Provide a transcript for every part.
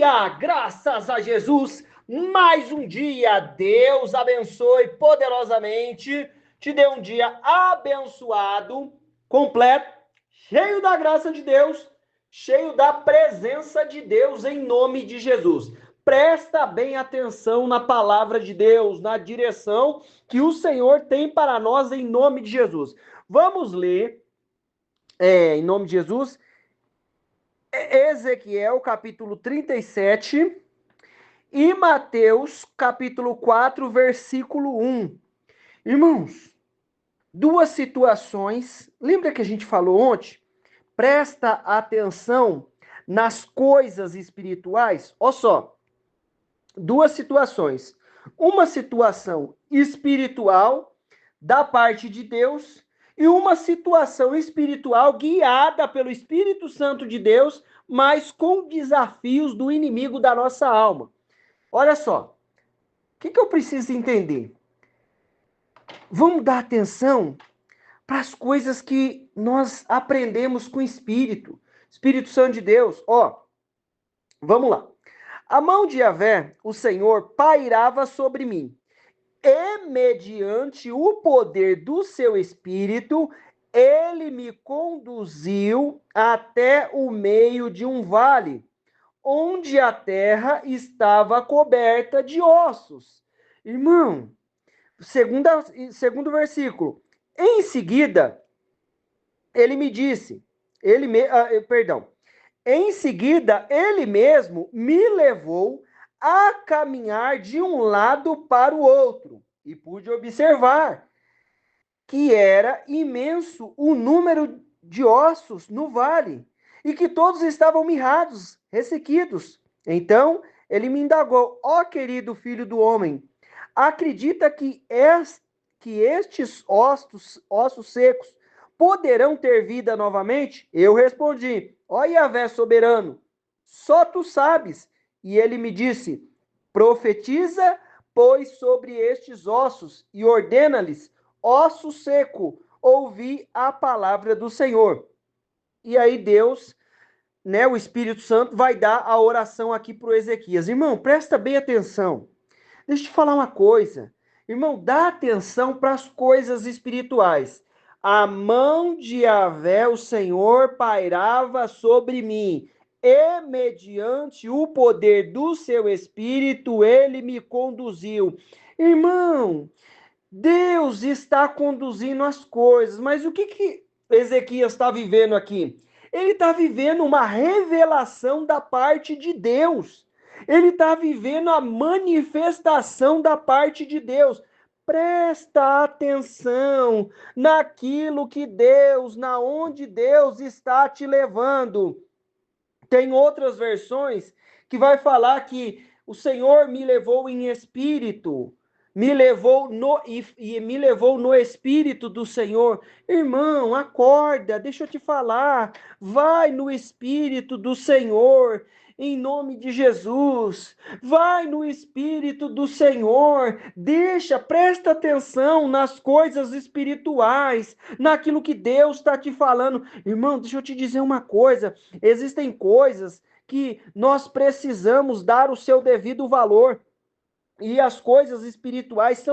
Aleluia! Graças a Jesus! Mais um dia, Deus abençoe poderosamente, te dê um dia abençoado, completo, cheio da graça de Deus, cheio da presença de Deus em nome de Jesus. Presta bem atenção na palavra de Deus, na direção que o Senhor tem para nós em nome de Jesus. Vamos ler, em nome de Jesus, Ezequiel capítulo 37 e Mateus capítulo 4, versículo 1. Irmãos, duas situações. Lembra que a gente falou ontem? Presta atenção nas coisas espirituais. Olha só, duas situações. Uma situação espiritual da parte de Deus e uma situação espiritual guiada pelo Espírito Santo de Deus, mas com desafios do inimigo da nossa alma. Olha só, o que eu preciso entender? Vamos dar atenção para as coisas que nós aprendemos com o Espírito Santo de Deus. Ó, vamos lá. A mão de Yahvé, o Senhor, pairava sobre mim, e mediante o poder do seu Espírito, ele me conduziu até o meio de um vale, onde a terra estava coberta de ossos. Irmão, segundo versículo. Em seguida, ele me disse, em seguida, ele mesmo me levou a caminhar de um lado para o outro, e pude observar que era imenso o número de ossos no vale, e que todos estavam mirrados, ressequidos. Então, ele me indagou: ó querido filho do homem, acredita que estes ossos secos poderão ter vida novamente? Eu respondi: ó Yahvé soberano, só tu sabes. E ele me disse: profetiza, pois, sobre estes ossos e ordena-lhes: osso seco, ouvi a palavra do Senhor. E aí Deus, o Espírito Santo, vai dar a oração aqui para o Ezequias. Irmão, presta bem atenção. Deixa eu te falar uma coisa. Irmão, dá atenção para as coisas espirituais. A mão de Yahvé, o Senhor, pairava sobre mim, e mediante o poder do seu Espírito, ele me conduziu. Irmão, Deus está conduzindo as coisas, mas o que Ezequias está vivendo aqui? Ele está vivendo uma revelação da parte de Deus. Ele está vivendo a manifestação da parte de Deus. Presta atenção naquilo que Deus, na onde Deus está te levando. Tem outras versões que vai falar que o Senhor me levou em espírito, me levou no Espírito do Senhor. Irmão, acorda, deixa eu te falar. Vai no Espírito do Senhor, em nome de Jesus. Vai no Espírito do Senhor. Presta atenção nas coisas espirituais, naquilo que Deus está te falando. Irmão, deixa eu te dizer uma coisa. Existem coisas que nós precisamos dar o seu devido valor. E as coisas espirituais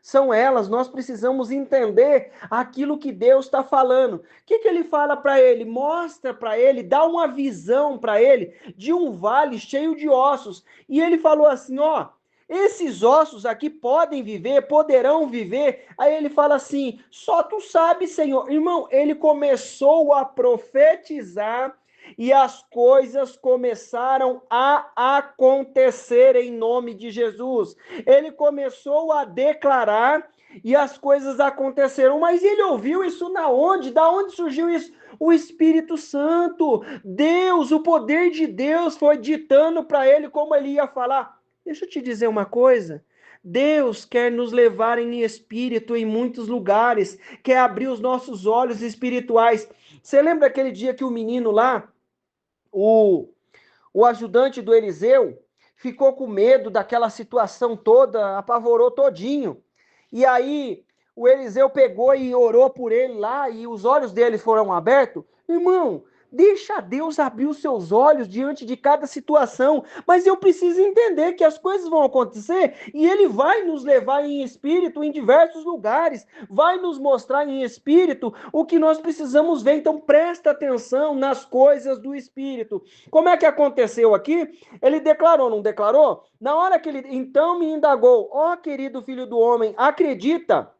são elas. Nós precisamos entender aquilo que Deus está falando. O que ele fala para ele? Mostra para ele, dá uma visão para ele de um vale cheio de ossos. E ele falou assim, ó, esses ossos aqui podem viver, poderão viver. Aí ele fala assim, só tu sabes, Senhor. Irmão, ele começou a profetizar e as coisas começaram a acontecer em nome de Jesus. Ele começou a declarar e as coisas aconteceram. Mas ele ouviu isso na onde? Da onde surgiu isso? O Espírito Santo. Deus, o poder de Deus foi ditando para ele como ele ia falar. Deixa eu te dizer uma coisa. Deus quer nos levar em espírito em muitos lugares, quer abrir os nossos olhos espirituais. Você lembra aquele dia que o menino lá, o ajudante do Eliseu, ficou com medo daquela situação toda, apavorou todinho. E aí o Eliseu pegou e orou por ele lá, e os olhos dele foram abertos. Irmão, Deixa Deus abrir os seus olhos diante de cada situação. Mas eu preciso entender que as coisas vão acontecer e Ele vai nos levar em espírito em diversos lugares. Vai nos mostrar em espírito o que nós precisamos ver. Então presta atenção nas coisas do espírito. Como é que aconteceu aqui? Ele declarou, não declarou? Na hora que ele então me indagou, ó querido filho do homem, acredita?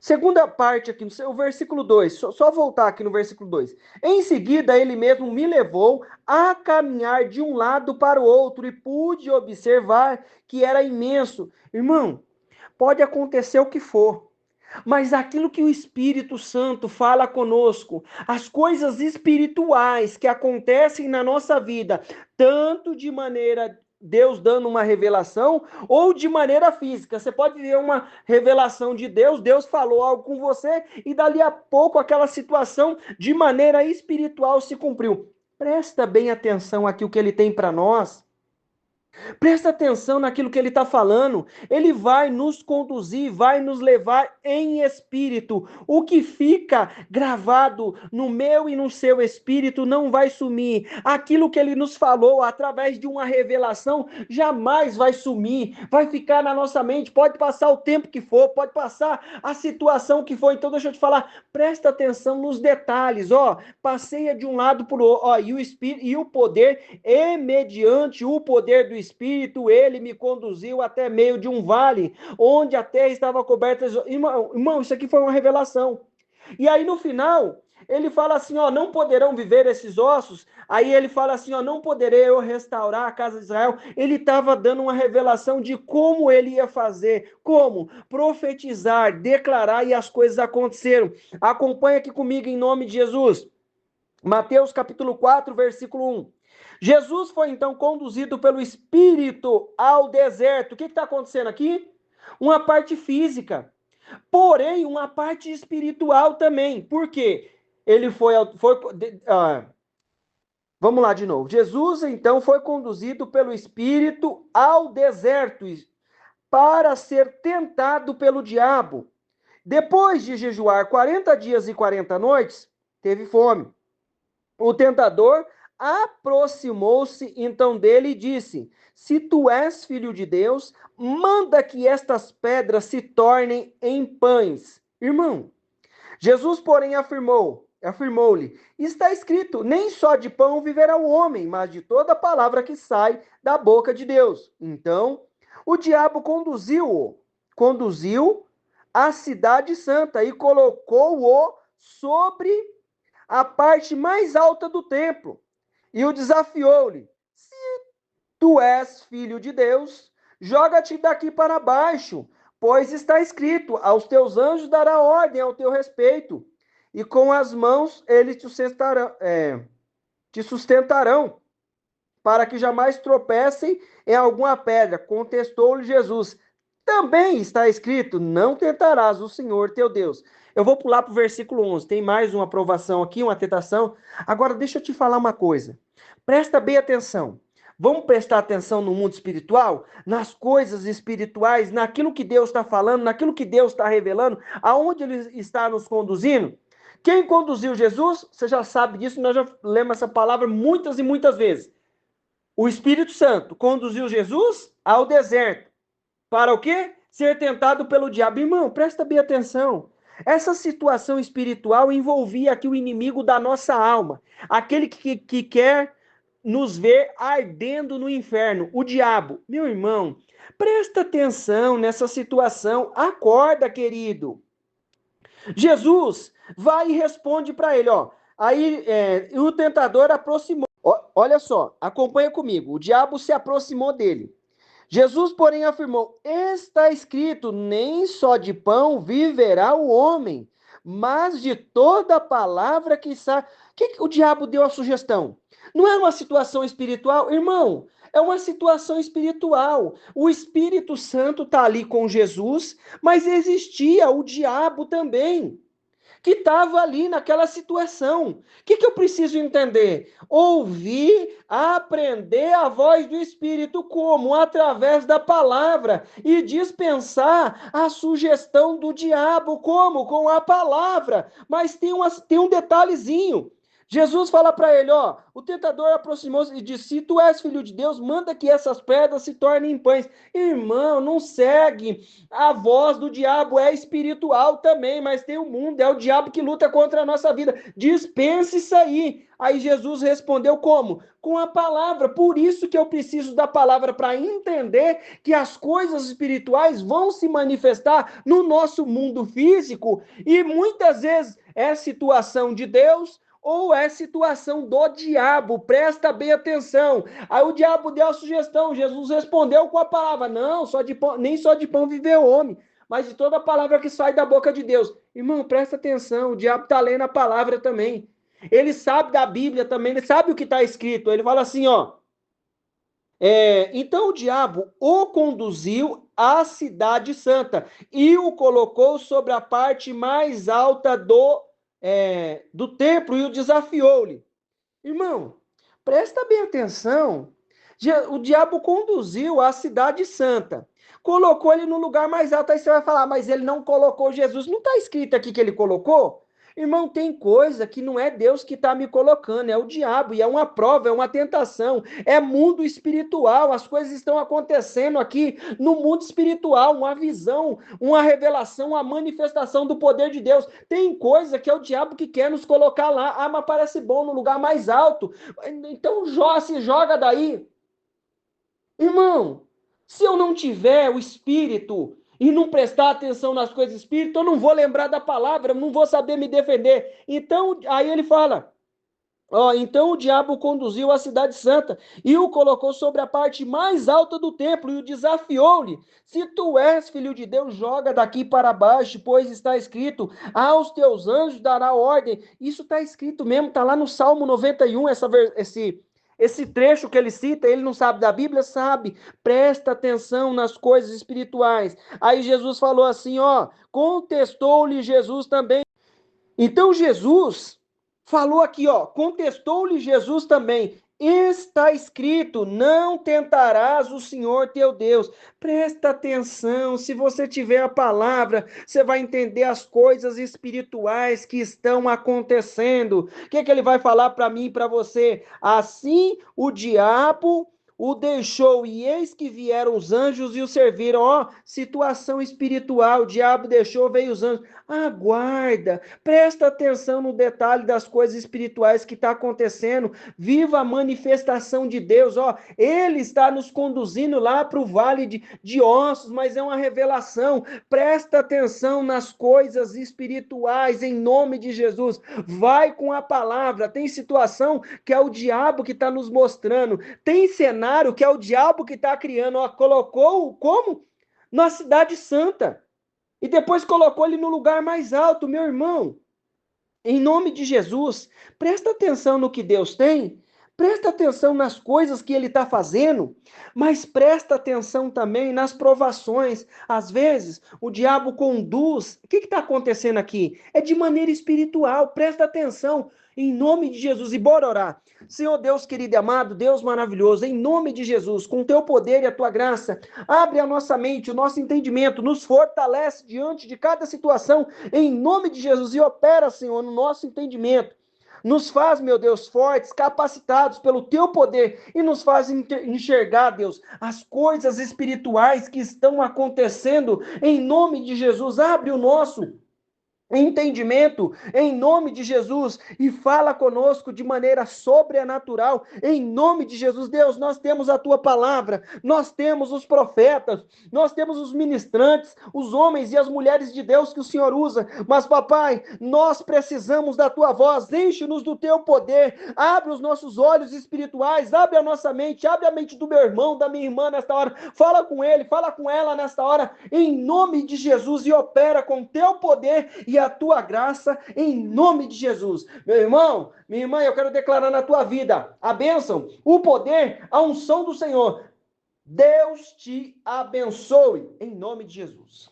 Segunda parte aqui, o versículo 2, só voltar aqui no versículo 2. Em seguida, ele mesmo me levou a caminhar de um lado para o outro e pude observar que era imenso. Irmão, pode acontecer o que for, mas aquilo que o Espírito Santo fala conosco, as coisas espirituais que acontecem na nossa vida, tanto de maneira Deus dando uma revelação, ou de maneira física. Você pode ver uma revelação de Deus, Deus falou algo com você, e dali a pouco aquela situação de maneira espiritual se cumpriu. Presta bem atenção aqui o que ele tem para nós. Presta atenção naquilo que ele está falando. Ele vai nos conduzir, vai nos levar em espírito. O que fica gravado no meu e no seu espírito não vai sumir. Aquilo que ele nos falou através de uma revelação jamais vai sumir. Vai ficar na nossa mente. Pode passar o tempo que for, pode passar a situação que for. Então deixa eu te falar. Presta atenção nos detalhes. Ó, passeia de um lado para o outro. Ó, e o espírito e o poder, e mediante o poder do Espírito, ele me conduziu até meio de um vale, onde a terra estava coberta. Irmão, isso aqui foi uma revelação. E aí no final, ele fala assim, ó, não poderão viver esses ossos. Aí ele fala assim, ó, não poderei eu restaurar a casa de Israel. Ele estava dando uma revelação de como ele ia fazer, como profetizar, declarar, e as coisas aconteceram. Acompanha aqui comigo em nome de Jesus. Mateus capítulo 4, versículo 1. Jesus foi então conduzido pelo Espírito ao deserto. O que está acontecendo aqui? Uma parte física, porém uma parte espiritual também. Por quê? Ele vamos lá de novo. Jesus então foi conduzido pelo Espírito ao deserto para ser tentado pelo diabo. Depois de jejuar 40 dias e 40 noites, teve fome. O tentador aproximou-se então dele e disse: se tu és filho de Deus, manda que estas pedras se tornem em pães. Irmão, Jesus, porém, afirmou-lhe: está escrito, nem só de pão viverá o homem, mas de toda palavra que sai da boca de Deus. Então, o diabo conduziu à cidade santa e colocou-o sobre a parte mais alta do templo, e o desafiou-lhe: se tu és filho de Deus, joga-te daqui para baixo, pois está escrito, aos teus anjos dará ordem ao teu respeito, e com as mãos eles te sustentarão, para que jamais tropecem em alguma pedra. Contestou-lhe Jesus: também está escrito, não tentarás o Senhor teu Deus. Eu vou pular para o versículo 11, tem mais uma aprovação aqui, uma tentação. Agora deixa eu te falar uma coisa, presta bem atenção. Vamos prestar atenção no mundo espiritual, nas coisas espirituais, naquilo que Deus está falando, naquilo que Deus está revelando, aonde Ele está nos conduzindo. Quem conduziu Jesus, você já sabe disso, nós já lemos essa palavra muitas e muitas vezes. O Espírito Santo conduziu Jesus ao deserto. Para o quê? Ser tentado pelo diabo. Irmão, presta bem atenção. Essa situação espiritual envolvia aqui o inimigo da nossa alma. Aquele que quer nos ver ardendo no inferno. O diabo. Meu irmão, presta atenção nessa situação. Acorda, querido. Jesus vai e responde para ele, ó. Aí o tentador aproximou. Olha só, acompanha comigo. O diabo se aproximou dele. Jesus, porém, afirmou: está escrito, nem só de pão viverá o homem, mas de toda palavra que sai. Que o diabo deu a sugestão? Não é uma situação espiritual? Irmão, é uma situação espiritual. O Espírito Santo está ali com Jesus, mas existia o diabo também, que estava ali naquela situação. O que eu preciso entender? Ouvir, aprender a voz do Espírito, como? Através da palavra, e dispensar a sugestão do diabo, como? Com a palavra. Mas tem um detalhezinho. Jesus fala para ele, ó, o tentador aproximou-se e disse, se tu és filho de Deus, manda que essas pedras se tornem pães. Irmão, não segue, a voz do diabo é espiritual também, mas tem o mundo, é o diabo que luta contra a nossa vida, dispense isso aí. Aí Jesus respondeu como? Com a palavra, por isso que eu preciso da palavra para entender que as coisas espirituais vão se manifestar no nosso mundo físico e muitas vezes é situação de Deus, ou é situação do diabo, presta bem atenção. Aí o diabo deu a sugestão, Jesus respondeu com a palavra, não, só de pão, nem só de pão vive o homem, mas de toda a palavra que sai da boca de Deus. Irmão, presta atenção, o diabo está lendo a palavra também. Ele sabe da Bíblia também, ele sabe o que está escrito. Ele fala assim, ó, então o diabo o conduziu à cidade santa e o colocou sobre a parte mais alta do templo e o desafiou-lhe. Irmão, presta bem atenção. O diabo conduziu à cidade santa, colocou ele no lugar mais alto. Aí você vai falar, mas ele não colocou Jesus. Não está escrito aqui que ele colocou? Irmão, tem coisa que não é Deus que está me colocando, é o diabo, e é uma prova, é uma tentação, é mundo espiritual, as coisas estão acontecendo aqui no mundo espiritual, uma visão, uma revelação, uma manifestação do poder de Deus. Tem coisa que é o diabo que quer nos colocar lá, ah, mas parece bom no lugar mais alto, então se joga daí. Irmão, se eu não tiver o espírito e não prestar atenção nas coisas espírito, eu não vou lembrar da palavra, não vou saber me defender. Então, aí ele fala, ó, então o diabo o conduziu à cidade santa e o colocou sobre a parte mais alta do templo e o desafiou-lhe. Se tu és filho de Deus, joga daqui para baixo, pois está escrito, aos teus anjos dará ordem. Isso está escrito mesmo, está lá no Salmo 91, esse trecho que ele cita. Ele não sabe da Bíblia? Sabe. Presta atenção nas coisas espirituais. Aí Jesus falou assim, ó, contestou-lhe Jesus também. Então Jesus falou aqui, ó, contestou-lhe Jesus também, está escrito, não tentarás o Senhor teu Deus. Presta atenção, se você tiver a palavra, você vai entender as coisas espirituais que estão acontecendo. O que ele vai falar para mim e para você? Assim o diabo o deixou, e eis que vieram os anjos e o serviram. Ó, situação espiritual, o diabo deixou, veio os anjos. Aguarda, presta atenção no detalhe das coisas espirituais que está acontecendo. Viva a manifestação de Deus. Ó, ele está nos conduzindo lá para o vale de ossos, mas é uma revelação. Presta atenção nas coisas espirituais, em nome de Jesus. Vai com a palavra. Tem situação que é o diabo que está nos mostrando. Tem cenário que é o diabo que está criando. Ó, colocou como? Na cidade santa. E depois colocou ele no lugar mais alto, meu irmão. Em nome de Jesus, presta atenção no que Deus tem, presta atenção nas coisas que Ele está fazendo, mas presta atenção também nas provações. Às vezes, o diabo conduz. O que está acontecendo aqui? É de maneira espiritual, presta atenção. Em nome de Jesus, e bora orar. Senhor Deus querido e amado, Deus maravilhoso, em nome de Jesus, com o teu poder e a tua graça, abre a nossa mente, o nosso entendimento, nos fortalece diante de cada situação, em nome de Jesus, e opera, Senhor, no nosso entendimento. Nos faz, meu Deus, fortes, capacitados pelo teu poder e nos faz enxergar, Deus, as coisas espirituais que estão acontecendo. Em nome de Jesus, abre o nosso entendimento, em nome de Jesus, e fala conosco de maneira sobrenatural, em nome de Jesus. Deus, nós temos a tua palavra, nós temos os profetas, nós temos os ministrantes, os homens e as mulheres de Deus que o Senhor usa, mas papai, nós precisamos da tua voz, enche-nos do teu poder, abre os nossos olhos espirituais, abre a nossa mente, abre a mente do meu irmão, da minha irmã nesta hora, fala com ele, fala com ela nesta hora, em nome de Jesus, e opera com teu poder e a tua graça, em nome de Jesus. Meu irmão, minha irmã, eu quero declarar na tua vida a bênção, o poder, a unção do Senhor. Deus te abençoe, em nome de Jesus.